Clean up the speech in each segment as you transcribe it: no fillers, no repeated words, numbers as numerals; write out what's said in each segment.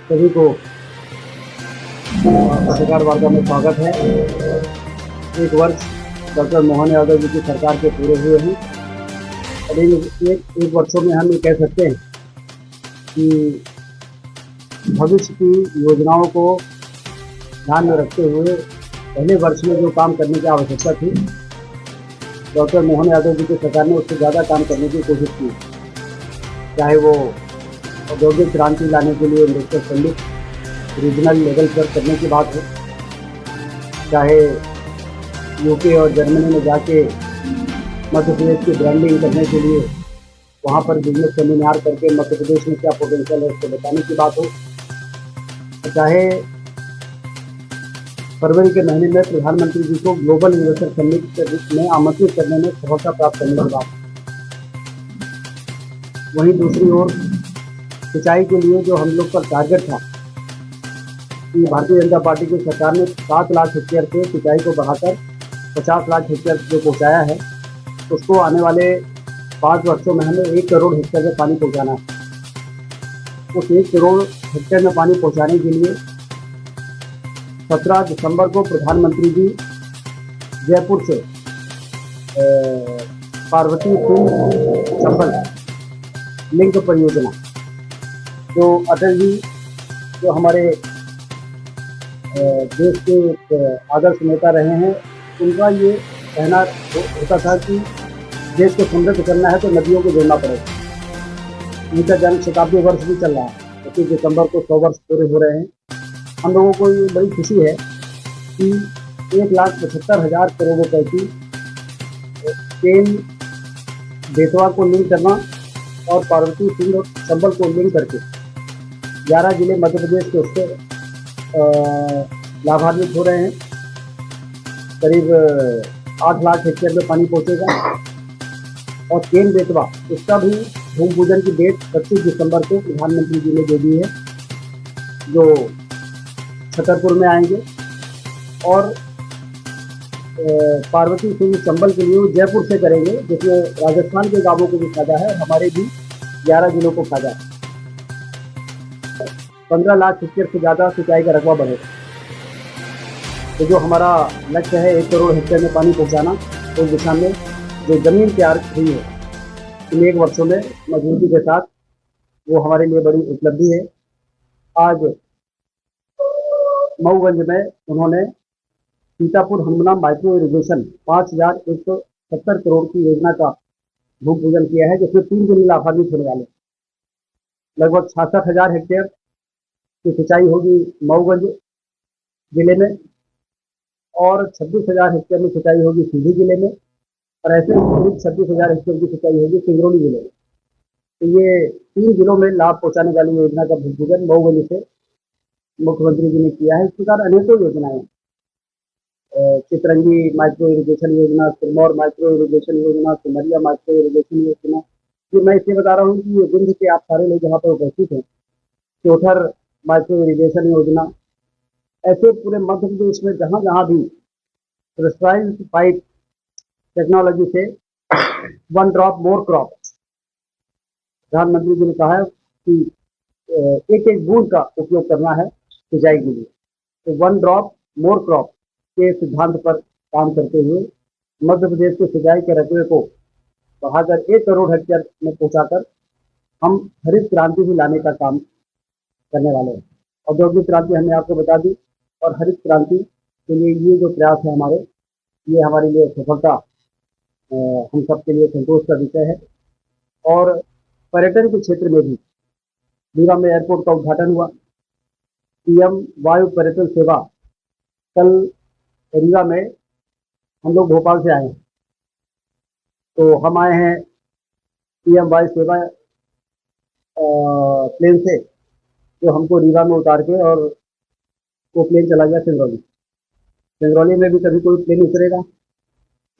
सभी को पत्रकार वार्ता में स्वागत है। एक वर्ष डॉक्टर मोहन यादव जी की सरकार के पूरे हुए हैं और इन एक वर्षों में हम ये कह सकते हैं कि भविष्य की योजनाओं को ध्यान में रखते हुए पहले वर्ष में जो काम करने की आवश्यकता थी, डॉक्टर मोहन यादव जी की सरकार ने उससे ज़्यादा काम करने की कोशिश की। चाहे वो औद्योगिक क्रांति लाने के लिए इंडस्ट्रियल समिट रीजनल लेवल पर करने की बात हो, चाहे यूके और जर्मनी में जाके मध्य प्रदेश की ब्रांडिंग करने के लिए वहाँ पर बिजनेस सेमिनार करके मध्य प्रदेश में क्या पोटेंशियल है उसको बताने की बात हो, चाहे फरवरी के महीने में प्रधानमंत्री जी को ग्लोबल इन्वेस्टर समिट में आमंत्रित करने में सफलता प्राप्त करने की बात। वहीं दूसरी ओर सिंचाई के लिए जो हम लोग का टारगेट था कि भारतीय जनता पार्टी की सरकार ने 7 लाख हेक्टेयर से सिंचाई को बढ़ाकर 50 लाख हेक्टेयर जो पहुँचाया है, उसको आने वाले 5 वर्षों में हमें 1 करोड़ हेक्टेयर में पानी पहुँचाना है। उस 1 करोड़ हेक्टेयर में पानी पहुँचाने के लिए 17 दिसंबर को प्रधानमंत्री जी जयपुर से पार्वती सिंह चंबल लिंक परियोजना, जो अटल जी जो हमारे देश के एक आदर्श नेता रहे हैं, उनका ये कहना होता था कि देश को समृद्ध करना है तो नदियों को जोड़ना पड़ेगा। उनका जन्म शताब्दी वर्ष भी चल रहा है, 25 दिसंबर को 100 वर्ष पूरे हो रहे हैं। हम लोगों को ये बड़ी खुशी है कि 1,75,000 करोड़ रुपए की केन बेतवा को लिंक करना और पार्वती सिंह चंबल को लिंक करके 11 जिले मध्य प्रदेश के उससे लाभान्वित हो रहे हैं। करीब 8 लाख हेक्टेयर में पानी पहुंचेगा और केन बेतवा उसका भी भूमि पूजन की डेट 25 दिसंबर को प्रधानमंत्री जी ने दे दी है, जो छतरपुर में आएंगे। और पार्वती सिंह चंबल के लिए जयपुर से करेंगे, जिसमें राजस्थान के गांवों को भी फायदा है, हमारे भी 11 जिलों को फायदा है। 15 लाख हेक्टेयर से ज़्यादा सिंचाई का रकबा बढ़ेगा। तो जो हमारा लक्ष्य है 1 करोड़ हेक्टेयर में पानी पहुंचाना, उस दिशा में जो जमीन तैयार हुई है इन 1 वर्षों में मजबूती के साथ, वो हमारे लिए बड़ी उपलब्धि है। आज मऊगंज में उन्होंने सीतापुर हनुमना माइक्रो इरिगेशन 5,170 करोड़ की योजना का भूमि पूजन किया है, जिसमें 3 जिले लाभान्वित होने वाले। लगभग 66,000 हेक्टेयर की सिंचाई होगी मऊगंज जिले में और 26,000 हेक्टेयर में सिंचाई होगी सीधी जिले में, और ऐसे करीब 26,000 हेक्टेयर की सिंचाई होगी सिंगरौली जिले में। तो ये 3 जिलों में लाभ पहुंचाने वाली योजना का भूमि पूजन मऊगंज से मुख्यमंत्री जी ने किया है। इस प्रकार अनेकों योजनाएं, चितरंगी माइक्रो इरिगेशन योजना, सिरमौर माइक्रो इरिगेशन योजना, सिमरिया माइक्रो इरिगेशन योजना, ये मैं इसलिए बता रहा हूँ कि ये विंध्य के आप सारे लोग यहाँ पर उपस्थित हैं। चौथर माइक्रो इरिगेशन योजना, ऐसे पूरे मध्य प्रदेश में जहाँ जहाँ भी प्रेशराइज्ड पाइप टेक्नोलॉजी से 1 ड्रॉप मोर क्रॉप, प्रधानमंत्री जी ने कहा है कि एक एक बूंद का उपयोग करना है सिंचाई के लिए। तो 1 ड्रॉप मोर क्रॉप के सिद्धांत पर काम करते हुए मध्य प्रदेश के सिंचाई के रकबे को बढ़ाकर 1 करोड़ हेक्टेयर में पहुंचाकर हम हरित क्रांति भी लाने का काम करने वाले हैं। औद्योगिक क्रांति हमने आपको बता दी, और हरित क्रांति के लिए ये जो प्रयास है हमारे, ये हमारे लिए सफलता हम सबके लिए संतोष का विषय है। और पर्यटन के क्षेत्र में भी रीवा में एयरपोर्ट का उद्घाटन हुआ। पीएम वायु पर्यटन सेवा, कल रीवा में हम लोग भोपाल से आए हैं, तो हम आए हैं पीएम वायु सेवा प्लेन से, जो हमको रीवा में उतार के और वो प्लेन चला गया सिंगरौली। सिंगरौली में भी कभी कोई प्लेन उतरेगा,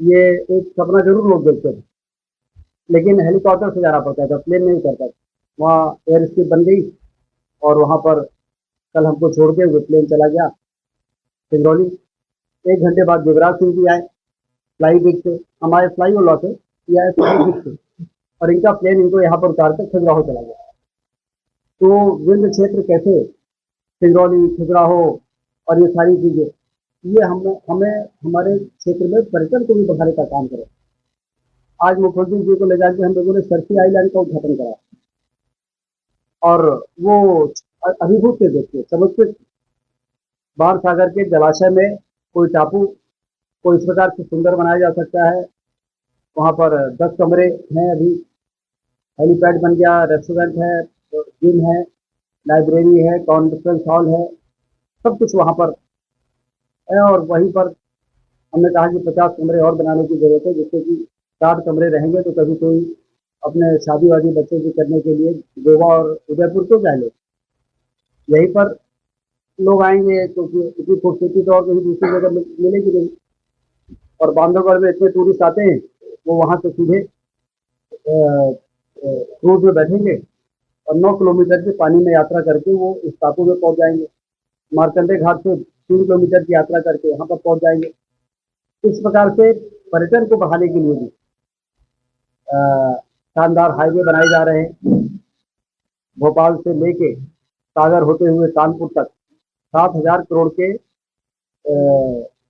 ये एक सपना जरूर लोग देखते थे, लेकिन हेलीकॉप्टर से जाना पड़ता था, प्लेन नहीं उतरता था। वहाँ एयर स्ट्रिप बन गई और वहाँ पर कल हमको छोड़ के वो प्लेन चला गया सिंगरौली। 1 घंटे बाद युवराज सिंह जी आए फ्लाई बिग से, हमारे फ्लाई ओला से, ये आए फ्लाई बिग से, और इनका प्लेन इनको यहाँ पर उतार कर खजुराहो चला गया। तो विंध्य क्षेत्र कैसे सिंगरौली, खजुराहो और ये सारी चीज़ें, ये हमें हमें हमारे क्षेत्र में पर्यटन को भी बढ़ाने का काम करें। आज मुख्यमंत्री जी को ले जाके हम लोगों ने सर्फी आइलैंड का उद्घाटन करा और वो अभिभूत थे, देखते समुद्र बाण सागर के जलाशय में कोई टापू को इस प्रकार से सुंदर बनाया जा सकता है। वहाँ पर 10 कमरे हैं अभी, हेलीपैड बन गया, रेस्टोरेंट है, जिम है, लाइब्रेरी है, कॉन्फ्रेंस हॉल है, सब कुछ वहाँ पर है। और वहीं पर हमने कहा कि 50 कमरे और बनाने की जरूरत है, जिससे कि 60 कमरे रहेंगे तो कभी कोई अपने शादी वादी बच्चे की करने के लिए गोवा और उदयपुर क्यों जाए लोग, यहीं पर लोग आएंगे, क्योंकि इतनी खूबसूरती तो और कहीं दूसरी जगह मिलेगी नहीं। और बांधवगढ़ में इतने टूरिस्ट आते हैं, वो वहाँ से सीधे क्रूज में बैठेंगे और 9 किलोमीटर के पानी में यात्रा करके वो इस टापू में पहुंच जाएंगे। मार्कंडे घाट से 3 किलोमीटर की यात्रा करके यहाँ पर पहुंच जाएंगे। इस प्रकार से पर्यटन को बढ़ाने के लिए भी शानदार हाईवे बनाए जा रहे हैं। भोपाल से लेके सागर होते हुए कानपुर तक 7,000 करोड़ के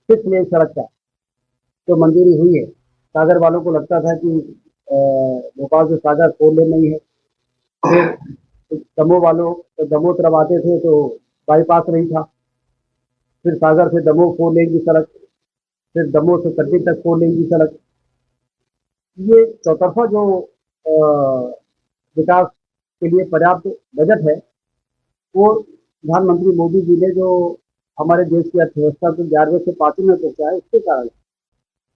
6 लेन सड़क का जो मंजूरी हुई है। सागर वालों को लगता था कि भोपाल से सागर 4 लेन नहीं है। फिर दमोह वालों तो दमोह तरफ आते थे तो बाईपास नहीं था। फिर सागर से दमोह 4 लेन की सड़क, फिर दमोह से कटनी तक 4 लेन की सड़क। ये चौतरफा जो विकास के लिए पर्याप्त बजट है, वो प्रधानमंत्री मोदी जी ने जो हमारे देश की अर्थव्यवस्था को 11वें से 5वें में पहुंचा है, उसके कारण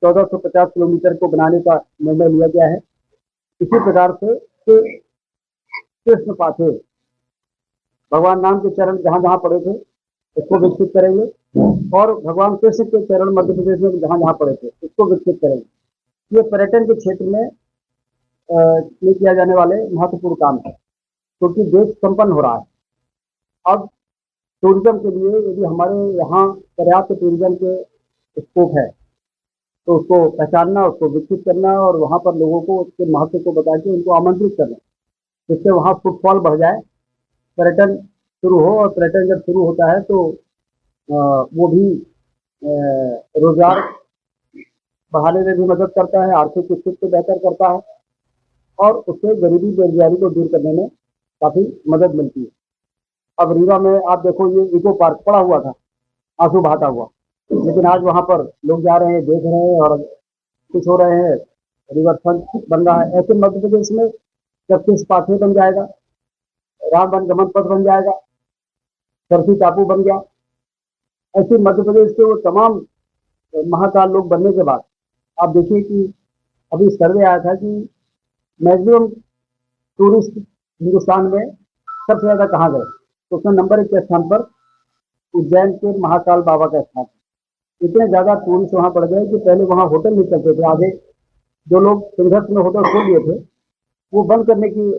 1450 किलोमीटर को बनाने का निर्णय लिया गया है। इसी प्रकार से कृष्ण पाथे भगवान राम के चरण जहाँ जहाँ पड़े थे उसको विकसित करेंगे, और भगवान कृष्ण के चरण मध्य प्रदेश में जहाँ जहाँ पड़े थे उसको विकसित करेंगे। ये पर्यटन के क्षेत्र में किया जाने वाले महत्वपूर्ण काम है, क्योंकि देश संपन्न हो रहा है। अब टूरिज्म के लिए यदि हमारे यहाँ पर्याप्त टूरिज्म के स्कोप है तो उसको पहचानना, उसको विकसित करना और वहाँ पर लोगों को उसके महत्व को बता के उनको आमंत्रित करना, जिससे वहाँ फुटफॉल बढ़ जाए, पर्यटन शुरू हो। और पर्यटन जब शुरू होता है तो वो भी रोजगार बढ़ाने में भी मदद करता है, आर्थिक स्थिति को बेहतर करता है और उससे गरीबी बेरोजगारी को दूर करने में काफी मदद मिलती है। अब रीवा में आप देखो, ये इको पार्क पड़ा हुआ था, आंसू बहाता हुआ, लेकिन आज वहाँ पर लोग जा रहे हैं, देख रहे हैं और खुश हो रहे हैं। रिवर फ्रंट बन रहा है। ऐसे मध्य प्रदेश में जब किस पाथवे बन जाएगा, राम वन गमन पथ बन जाएगा, सरसी टापू बन गया, ऐसे मध्य प्रदेश के वो तमाम महाकाल लोग बनने के बाद आप देखिए कि अभी सर्वे आया था कि मैक्सिमम टूरिस्ट हिंदुस्तान में सबसे ज्यादा कहाँ गए, तो उसमें नंबर 1 के स्थान पर उज्जैन के महाकाल बाबा का स्थान। इतने ज्यादा टूरिस्ट वहां पड़ गए कि पहले वहां होटल नहीं चलते थे। आधे जो लोग संघर्ष में होटल खोल लिए थे वो बंद करने की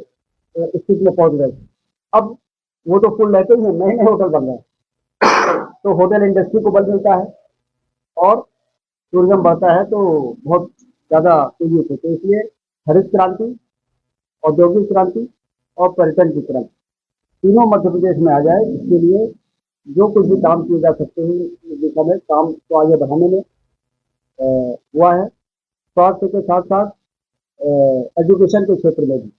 स्थिति में पहुंच गए। अब वो तो फुल रहते ही हैं, नए नए होटल बन रहे हैं, तो होटल इंडस्ट्री को बल मिलता है और टूरिज्म बढ़ता है, तो बहुत ज्यादा तेजी से। तो इसलिए हरित क्रांति, औद्योगिक क्रांति और पर्यटन की क्रांति तीनों मध्य प्रदेश में आ जाए, इसके लिए जो कुछ भी काम किए जा सकते हैं इस दिशा में काम को आगे बढ़ाने में हुआ है। स्वास्थ्य के साथ साथ एजुकेशन के क्षेत्र में भी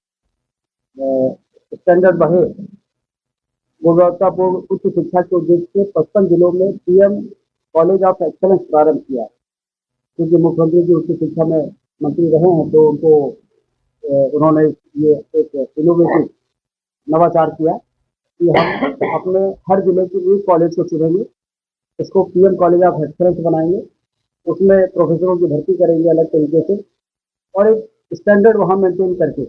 स्टैंडर्ड बढ़े, गुणवत्तापूर्ण उच्च शिक्षा के उद्देश्य से 55 जिलों में पीएम कॉलेज ऑफ एक्सलेंस प्रारंभ किया है। क्योंकि मुख्यमंत्री जी उच्च शिक्षा में मंत्री रहे हैं, तो उनको उन्होंने ये एक इनोवेटिव नवाचार किया कि हम अपने हर जिले के एक कॉलेज को चुनेंगे, इसको पीएम कॉलेज ऑफ एक्सलेंस बनाएंगे, उसमें प्रोफेसरों की भर्ती करेंगे अलग तरीके से, और एक स्टैंडर्ड वहाँ मेंटेन करके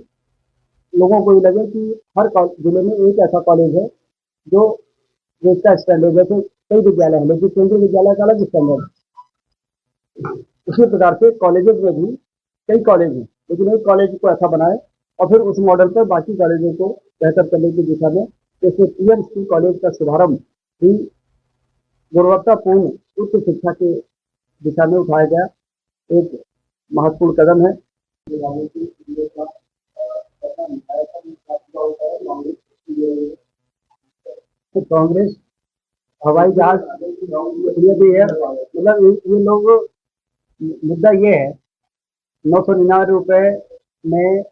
लोगों को ये लगे कि हर जिले में एक ऐसा कॉलेज है जो जिसका स्टैंडर्ड, जैसे कई विद्यालय है लेकिन केंद्रीय विद्यालय का अलग स्टैंडर्ड। उसी प्रकार से कॉलेजेस में भी कई कॉलेज हैं, लेकिन एक कॉलेज को ऐसा बनाए और फिर उस मॉडल पर बाकी कॉलेजों को बेहतर करने की दिशा में जैसे पीएम स्कूल कॉलेज का शुभारंभ भी गुणवत्तापूर्ण उच्च शिक्षा के दिशा में उठाया गया एक महत्वपूर्ण कदम है। तो कांग्रेस हवाई जहाज ये भी है, मतलब ये लोग, मुद्दा ये है, 999 रुपए में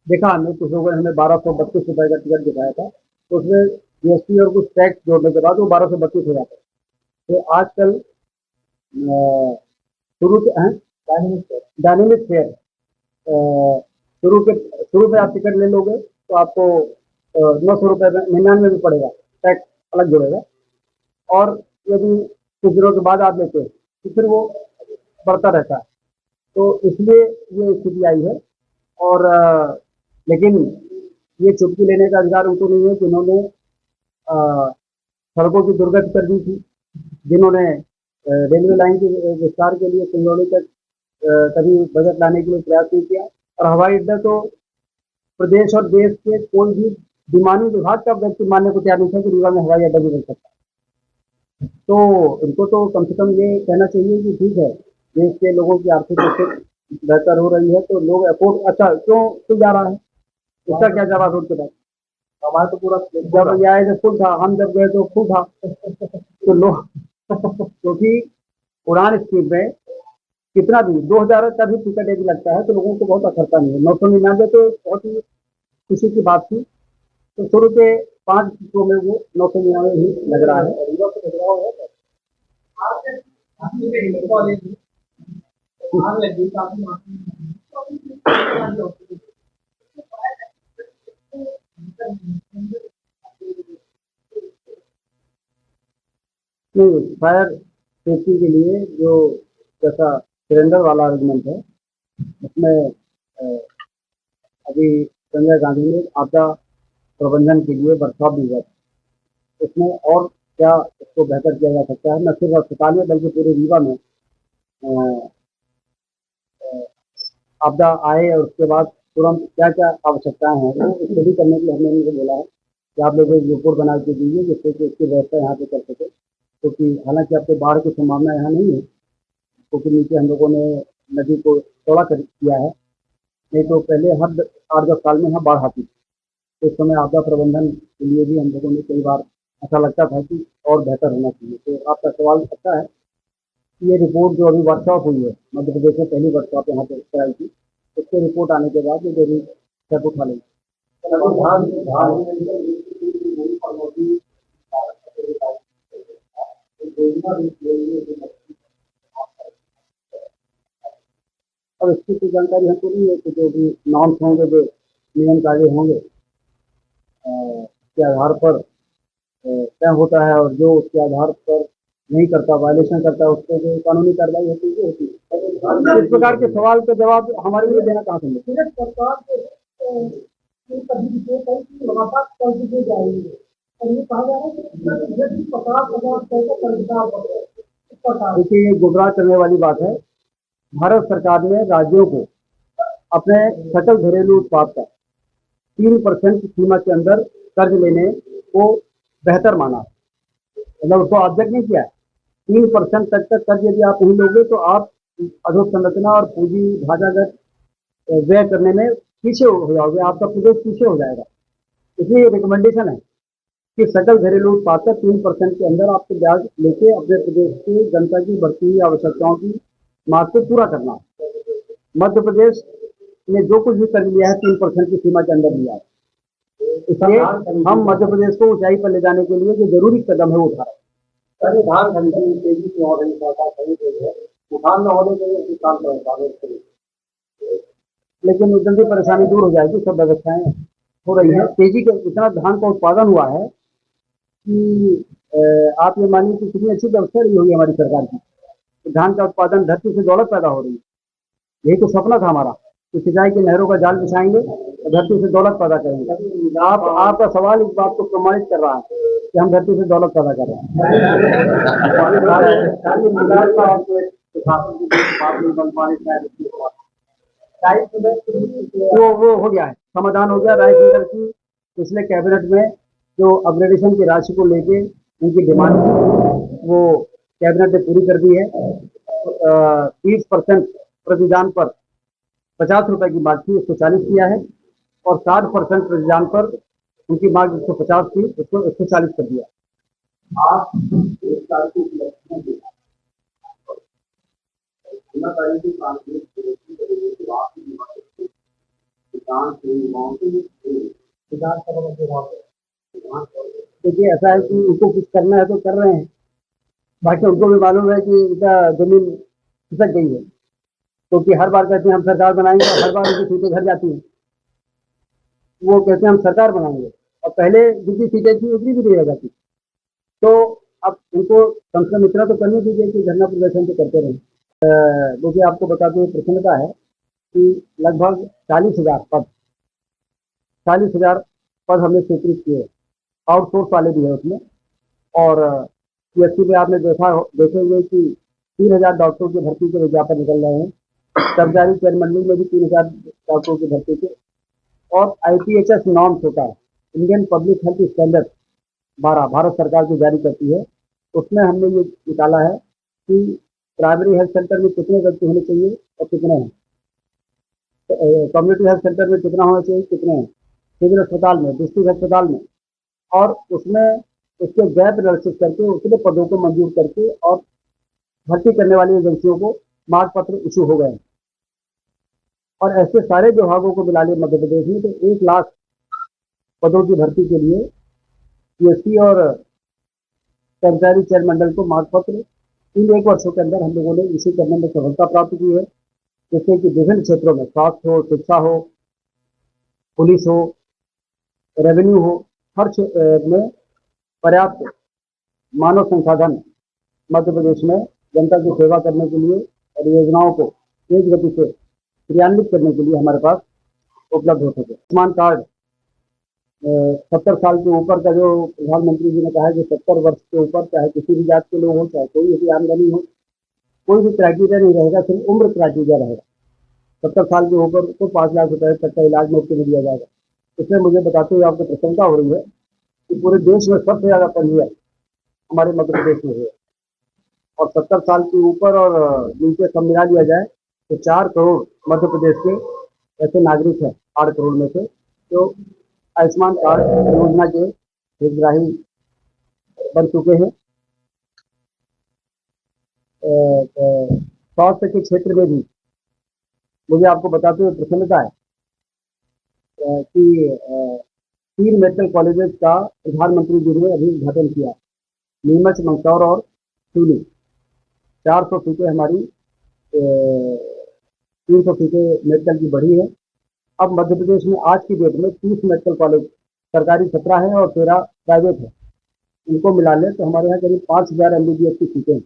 देखा हमने कुछ लोगों ने, हमें 1232 रुपए का टिकट दिखाया था, तो उसमें जीएसटी और कुछ टैक्स जोड़ने के बाद वो 1232 हो जाता है। तो आजकल शुरू के हैं डायनेमिक फेयर, शुरू में आप टिकट ले लोगे तो आपको 900 रुपये में 99 में पड़ेगा, टैक्स अलग जुड़ेगा। और यदि कुछ दिनों के बाद आप लेते हो तो फिर वो बढ़ता रहता है। तो इसलिए ये स्थिति आई है। और लेकिन ये चुटकी लेने का अधिकार उनको नहीं है जिन्होंने अ, सड़कों की दुर्गति कर दी थी, जिन्होंने रेलवे लाइन के विस्तार के लिए सिंगरौली तक कभी बजट लाने के लिए प्रयास नहीं किया। और हवाई अड्डा तो प्रदेश और देश के कोई भी विमानी विभाग का व्यक्ति मानने को तैयार नहीं था कि रीवा में हवाई अड्डा भी बन सकता है। तो इनको तो कम से कम ये कहना चाहिए कि ठीक है, देश के लोगों की आर्थिक स्थिति बेहतर हो रही है तो लोग अफोर्ड, अच्छा क्यों जा रहा है, इसका क्या जवाब उनके पास? हमारा तो पूरा जब आए जब फुल था, हम जब गए तो फुल था। तो लोग क्योंकि उड़ान स्कीम में कितना भी 2000 का भी टिकट यदि लगता है तो लोगों को बहुत अखरता नहीं है। 999 तो बहुत ही खुशी की बात थी। तो शुरू के 5 टिकटों में वो 999 ही लग रहा है। नहीं, फायर सेफ्टी के लिए जो जैसा सिलेंडर वाला अरेंजमेंट है उसमें अभी संजय गांधी ने आपदा प्रबंधन के लिए वर्कशॉप भी हुआ था। उसमें और क्या इसको बेहतर किया जा सकता है, न सिर्फ अस्पताल में बल्कि पूरे रीवा में आपदा आए और उसके बाद तुरंत क्या क्या आवश्यकताएं हैं वो स्टडी करने के लिए हमने उनको बोला है कि आप लोग एक रिपोर्ट बना के दीजिए जिससे कि इसकी व्यवस्था यहाँ पे कर सके। क्योंकि हालांकि आपको बाढ़ की संभावना यहाँ नहीं है, क्योंकि नीचे हम लोगों ने नदी को चौड़ा कर किया है। नहीं तो पहले हर 8-10 साल में यहाँ बाढ़ आती थी, तो उस समय आपदा प्रबंधन के लिए भी हम लोगों ने कई बार ऐसा लगता था कि और बेहतर होना चाहिए। तो आपका सवाल अच्छा है। ये रिपोर्ट जो अभी वर्कशॉप हुई है, मध्य प्रदेश में पहली वर्कशॉप यहाँ पे कराई थी, उसके रिपोर्ट आने के बाद ये जरूर स्टेप उठा लेंगे। अब इसकी कोई जानकारी हमको नहीं है कि जो भी नॉर्म्स होंगे, जो नियम कायदे होंगे के आधार पर तय होता है, और जो उसके आधार पर नहीं करता, वायलेशन करता है, उस पर जो कानूनी कार्रवाई होती है वो होती है। इस प्रकार के सवाल का जवाब हमारे लिए देना कहाँ से मिलेगा? सरकार लगातार कर्ज दी जा रही है और ये कहा जा रहा है कि 50,000 देखिए, ये गुमराह करने वाली बात है। भारत सरकार ने राज्यों को अपने सकल घरेलू उत्पाद का 3% सीमा के अंदर कर्ज लेने को बेहतर माना, मतलब उसको ऑब्जेक्ट नहीं किया। 3% तक का कर्ज यदि आप नहीं लोगे तो आप अधोसंरचना और पूंजी ढांचागत व्यय करने में पीछे हो जाओगे, आपका प्रदेश पीछे हो जाएगा। इसलिए रिकमेंडेशन है कि सकल घरेलू उत्पाद का 3% के अंदर आपको ब्याज लेके अपने प्रदेश की जनता की बढ़ती हुई आवश्यकताओं की मांग को पूरा करना। मध्य प्रदेश ने जो कुछ भी कर लिया है 3% की सीमा के अंदर लिया है, इसलिए हम मध्य प्रदेश को ऊंचाई पर ले जाने के लिए जो जरूरी कदम है वो उठा रहे हैं। धान खरीदी तेजी से हो रही है, उठान न होने के लिए किसान परेशान, लेकिन जल्दी परेशानी दूर हो जाएगी। सब व्यवस्थाएं हो रही है, तेजी के इतना धान का उत्पादन हुआ है कि आप ये मानिए कि कितनी अच्छी व्यवस्था रही होगी हमारी सरकार की। तो धान का उत्पादन, धरती से दौलत पैदा हो रही है, यही तो सपना था हमारा कि सिंचाई की नहरों का जाल बिछाएंगे तो धरती से दौलत पैदा करेंगे। आपका सवाल इस बात को प्रमाणित कर रहा है कि हम धरती से दौलत पैदा कर रहे हैं। वो हो गया है, समाधान हो गया। राइस मिलर की पिछले कैबिनेट में जो अपग्रेडेशन की राशि को लेके उनकी डिमांड थी वो कैबिनेट ने पूरी कर दी है। 30% प्रतिदान पर 50 रुपए की मांग थी, उसको 40 किया है, और 60% प्रतिदान पर उनकी मांग 150 थी, उसको 140 कर दिया। आप एक साल की उपलब्धियों के जिम्मेदारी की कांग्रेस विरोधी करेंगे तो आपकी जिम्मेदारी किसान से युवाओं से किसान सभा के भाव देखिए ऐसा है कि उनको कुछ करना है तो कर रहे हैं, बाकी उनको भी मालूम है कि इनका जमीन खिसक गई है, क्योंकि हर बार कहते हैं हम सरकार बनाएंगे, हर बार उनकी सीटें घर जाती हैं। वो कहते हैं हम सरकार बनाएंगे और पहले जितनी सीटें थी उतनी भी नहीं रह जाती। तो अब उनको कम से कम इतना तो करने दीजिए कि धरना प्रदर्शन तो करते रहें। देखिए आपको बताते हुए प्रसन्नता है कि लगभग 40,000 पद 40,000 पद हमने स्वीकृत किए, आउटसोर्स वाले भी है उसमें। और पीएससी में आपने देखे हुए कि 3,000 डॉक्टरों की भर्ती के विज्ञापन निकल रहे हैं, सरकारी चयन मंडली में भी 3,000 डॉक्टरों की भर्ती के, और आईपीएचएस नॉर्म्स होता है, Indian public health standard 12 Bharat सरकार जो जारी करती है, उसमें हमने ये निकाला है कि प्राइमरी हेल्थ सेंटर में कितने व्यक्ति होने चाहिए और कितने हैं, कम्युनिटी हेल्थ सेंटर में कितना होना चाहिए, कितने हैं, सिविल अस्पताल में, डिस्ट्रिक्ट अस्पताल में, और उसमें उसके गैप एनालिसिस करके उतने पदों को मंजूर करके और भर्ती करने वाली एजेंसियों को मार्ग पत्र इशू हो गए। और ऐसे सारे विभागों को मिला लिया मध्य प्रदेश में, तो 1,00,000 पदों की भर्ती के लिए पीएससी और कर्मचारी चयन मंडल को मार्ग पत्र इन 1 वर्षों के अंदर हम लोगों ने इसी करने में सफलता प्राप्त की है, जिससे कि विभिन्न क्षेत्रों में स्वास्थ्य हो, शिक्षा हो, पुलिस हो, रेवेन्यू हो, हर क्षेत्र में पर्याप्त मानव संसाधन मध्य प्रदेश में जनता की सेवा करने के लिए और योजनाओं को तेज गति से क्रियान्वित करने के लिए हमारे पास उपलब्ध हो सके। आयुष्मान कार्ड 70 साल के ऊपर का जो प्रधानमंत्री जी ने कहा है कि 70 वर्ष के ऊपर चाहे किसी भी जात के लोग हो, चाहे कोई भी आमदनी हो, कोई भी क्राइटेरिया नहीं रहेगा, सिर्फ उम्र क्राइटेरिया रहेगा। 70 साल के ऊपर को 5 लाख रुपए तक का इलाज मुफ्त में दिया जाएगा। इसमें मुझे बताते हुए आपको प्रसन्नता हो रही है कि पूरे देश में सबसे ज्यादा पंजीयन हमारे मध्य प्रदेश में हुए, और 70 साल के ऊपर और नीचे सब मिला लिया जाए तो 4 करोड़ मध्य प्रदेश के ऐसे नागरिक हैं, 8 करोड़ में से, जो आयुष्मान कार्ड योजना के हितग्राही बन चुके हैं। स्वास्थ्य के क्षेत्र में भी मुझे आपको बताते हुए प्रसन्नता है कि 3 मेडिकल कॉलेजेस का प्रधानमंत्री जी ने अभी उद्घाटन किया, नीमच, मंदसौर और सिवनी। 400 सीटें हमारी 300 सीटें मेडिकल की बढ़ी है। अब मध्य प्रदेश में आज की डेट में 30 मेडिकल कॉलेज, सरकारी 17 है और 13 प्राइवेट है, इनको मिला लें तो हमारे यहाँ करीब 5,000 एमबीबीएस की सीटें हैं।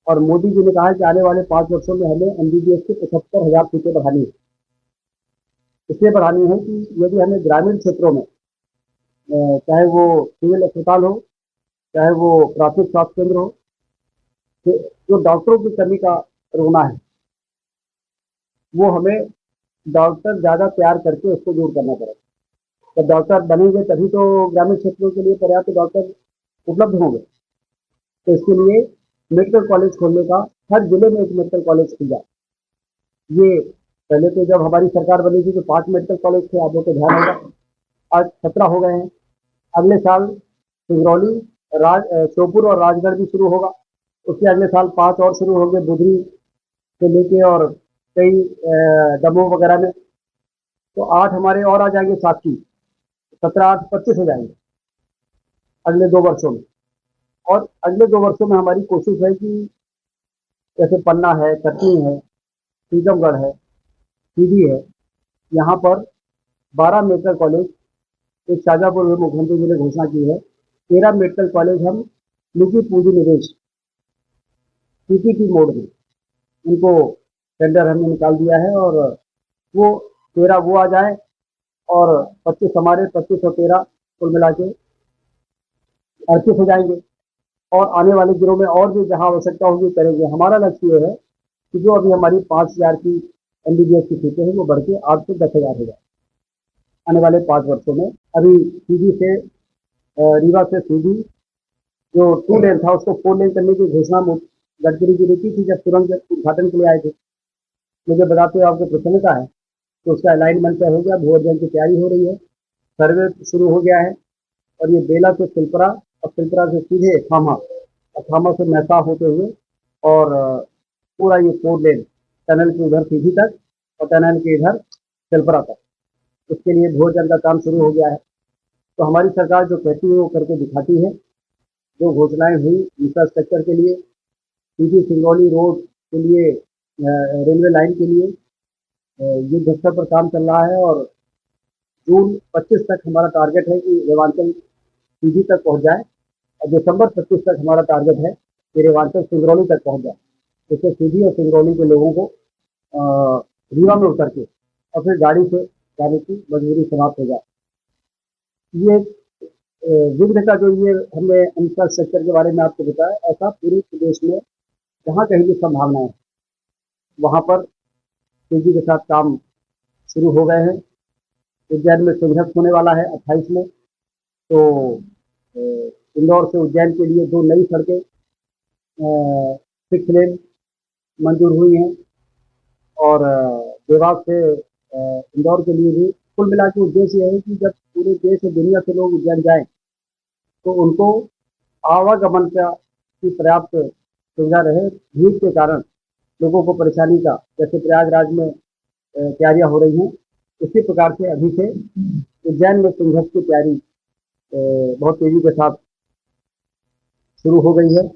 और मोदी जी ने कहा है कि आने वाले 5 वर्षों में हमें एमबीबीएस की 75,000 सीटें बढ़ानी है। इसलिए बढ़ानी है कि यदि हमें ग्रामीण क्षेत्रों में चाहे वो सिविल अस्पताल हो, चाहे वो प्राथमिक स्वास्थ्य केंद्र हो, जो डॉक्टरों की कमी का रोना है, वो हमें डॉक्टर ज़्यादा तैयार करके उसको दूर करना पड़ेगा। जब डॉक्टर बनेंगे तभी तो ग्रामीण क्षेत्रों के लिए पर्याप्त डॉक्टर उपलब्ध होंगे। तो इसके लिए मेडिकल कॉलेज खोलने का, हर जिले में एक मेडिकल कॉलेज खुल जाए। ये पहले तो जब हमारी सरकार बनी थी तो 5 मेडिकल कॉलेज थे, आप लोग को ध्यान होगा, आज 17 हो गए हैं। अगले साल सिंगरौली, श्योपुर और राजगढ़ भी शुरू होगा, उसके अगले साल 5 और शुरू होंगे, बुधनी से लेके और कई दमोह वगैरह में। तो 8 हमारे और आ जाएंगे साथ ही, 17, 8, 25 हो जाएंगे अगले 2 वर्षों में। और अगले 2 वर्षों में हमारी कोशिश है कि जैसे पन्ना है, कटनी है, टीकमगढ़ है, सीधी है, यहाँ पर 12 मेडिकल कॉलेज, एक शाजापुर में मुख्यमंत्री जी ने घोषणा की है, 13 मेडिकल कॉलेज हम निजी पूंजी निवेश पीपीपी मोड में, उनको टेंडर हमने निकाल दिया है, और वो 13 वो आ जाए और 25 हमारे, 25 और 13 कुल मिला के 38 हो जाएंगे। और आने वाले दिनों में और भी जहाँ आवश्यकता होगी करेंगे। हमारा लक्ष्य ये है कि जो अभी हमारी 5,000 की एमबीबीएस की सीटें हैं वो बढ़ के 8 से 10,000 हो जाए आने वाले 5 वर्षों में। अभी सीधी से रीवा से सीधी जो 2 लेन था उसको 4 लेन करने की घोषणा गडकरी जी ने की थी जब सुरंग उद्घाटन के लिए आए थे। मुझे बताते हुए आपको प्रसन्नता है तो उसका अलाइनमेंट हो गया, भू अर्जन की तैयारी हो रही है, सर्वे शुरू हो गया है, और ये बेला से सिलपरा और पिलपरा से सीधे अखामा से मैसा होते हुए और पूरा ये 4 लेन टनल के उधर सीधी तक और टनल के इधर पिलपरा तक, इसके लिए भोजन का काम शुरू हो गया है। तो हमारी सरकार जो कहती है वो करके दिखाती है। जो घोषणाएं हुई इंफ्रास्ट्रक्चर के लिए, सीधी सिंगरौली रोड के लिए, रेलवे लाइन के लिए युद्ध स्तर पर काम चल रहा है और जून 25 तक हमारा टारगेट है कि रेवांचल सीधी तक पहुंच जाए और दिसंबर 25 तक हमारा टारगेट है कि रेवांचल सिंगरौली तक पहुंच जाए। इससे सीधी और सिंगरौली के लोगों को रीवा में उतर के और फिर गाड़ी से जाने की मजबूरी समाप्त हो जाए। ये विघ्न का जो ये हमने इंफ्रास्ट्रक्चर के बारे में आपको बताया, ऐसा पूरे प्रदेश में जहाँ कहीं भी संभावनाएं हैं वहाँ पर तेजी के साथ काम शुरू हो गए हैं। उज्जैन में संघर्ष होने वाला है 28 में, तो इंदौर से उज्जैन के लिए 2 नई सड़कें 6 लेन मंजूर हुई हैं और देवास से इंदौर के लिए भी। कुल मिला के उद्देश्य यह है कि जब पूरे देश और दुनिया से लोग उज्जैन जाएं तो उनको आवागमन का की पर्याप्त सुविधा रहे। भीड़ के कारण लोगों को परेशानी का, जैसे प्रयागराज में तैयारियां हो रही हैं, उसी प्रकार से अभी से उज्जैन में संघर्ष की तैयारी बहुत तेजी के साथ शुरू हो गई है।